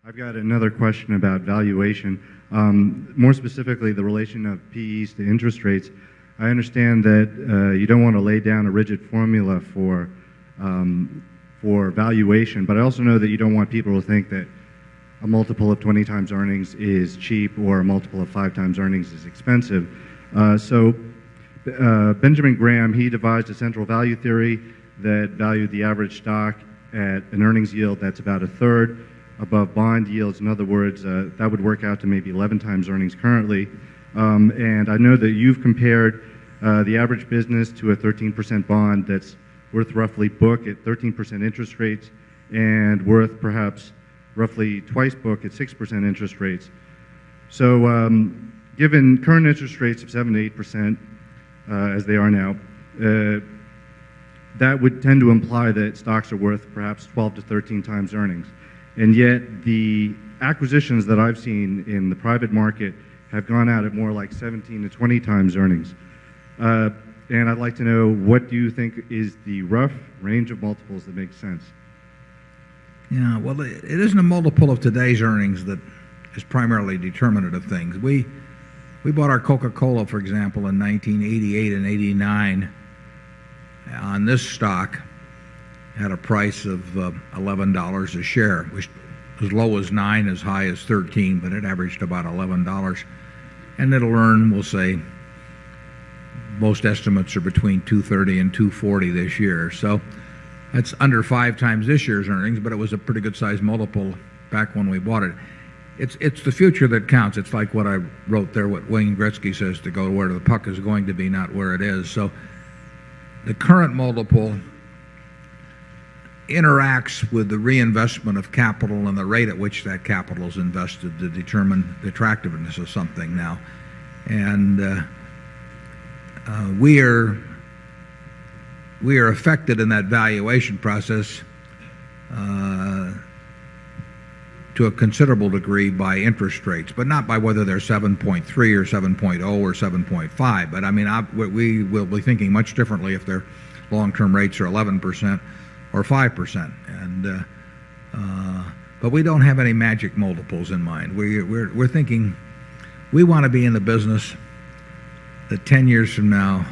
I've got another question about valuation. More specifically, the relation of PEs to interest rates. I understand that you don't want to lay down a rigid formula for valuation, but I also know that you don't want people to think that a multiple of 20 times earnings is cheap or a multiple of 5 times earnings is expensive. Benjamin Graham, he devised a central value theory that valued the average stock at an earnings yield that's about a third above bond yields. In other words, that would work out to maybe 11 times earnings currently. And I know that you've compared the average business to a 13% bond that's worth roughly book at 13% interest rates and worth perhaps roughly twice book at 6% interest rates. So given current interest rates of 7 to 8%, as they are now, that would tend to imply that stocks are worth perhaps 12 to 13 times earnings. And yet the acquisitions that I've seen in the private market have gone out at more like 17 to 20 times earnings. And I'd like to know, what do you think is the rough range of multiples that makes sense? Yeah, well, it isn't a multiple of today's earnings that is primarily determinant of things. We bought our Coca Cola, for example, in 1988 and 89 on this stock at a price of $11 a share, which as low as 9, as high as 13, but it averaged about $11. And it'll earn, we'll say, most estimates are between $2.30 and $2.40 this year. So that's under 5 times this year's earnings, but it was a pretty good sized multiple back when we bought it. It's the future that counts. It's like what I wrote there, what Wayne Gretzky says, to go where the puck is going to be, not where it is. So the current multiple interacts with the reinvestment of capital and the rate at which that capital is invested to determine the attractiveness of something now. And we are affected in that valuation process to a considerable degree by interest rates, but not by whether they're 7.3 or 7.0 or 7.5. But I mean, we will be thinking much differently if their long-term rates are 11% or 5%. And but we don't have any magic multiples in mind. We're thinking we want to be in the business that 10 years from now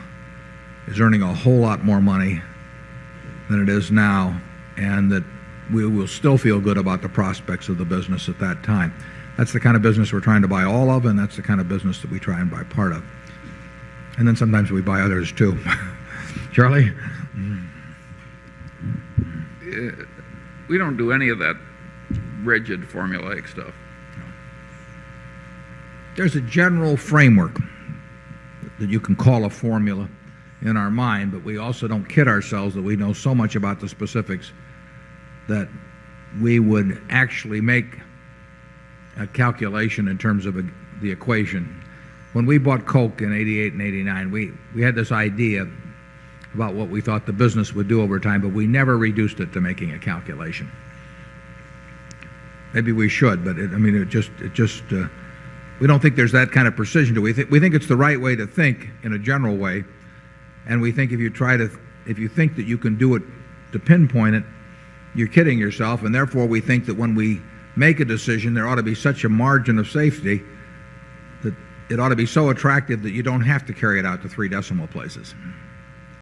is earning a whole lot more money than it is now, and that we will still feel good about the prospects of the business at that time. That's the kind of business we're trying to buy all of, and that's the kind of business that we try and buy part of. And then sometimes we buy others too. Charlie? We don't do any of that rigid formulaic stuff. There's a general framework that you can call a formula in our mind, but we also don't kid ourselves that we know so much about the specifics that we would actually make a calculation in terms of the equation. When we bought Coke in 88 and 89, we had this idea about what we thought the business would do over time, but we never reduced it to making a calculation. Maybe we should, but we don't think there's that kind of precision to it. We think it's the right way to think in a general way, and we think if you think that you can do it to pinpoint it, you're kidding yourself, and therefore we think that when we make a decision, there ought to be such a margin of safety that it ought to be so attractive that you don't have to carry it out to 3 decimal places.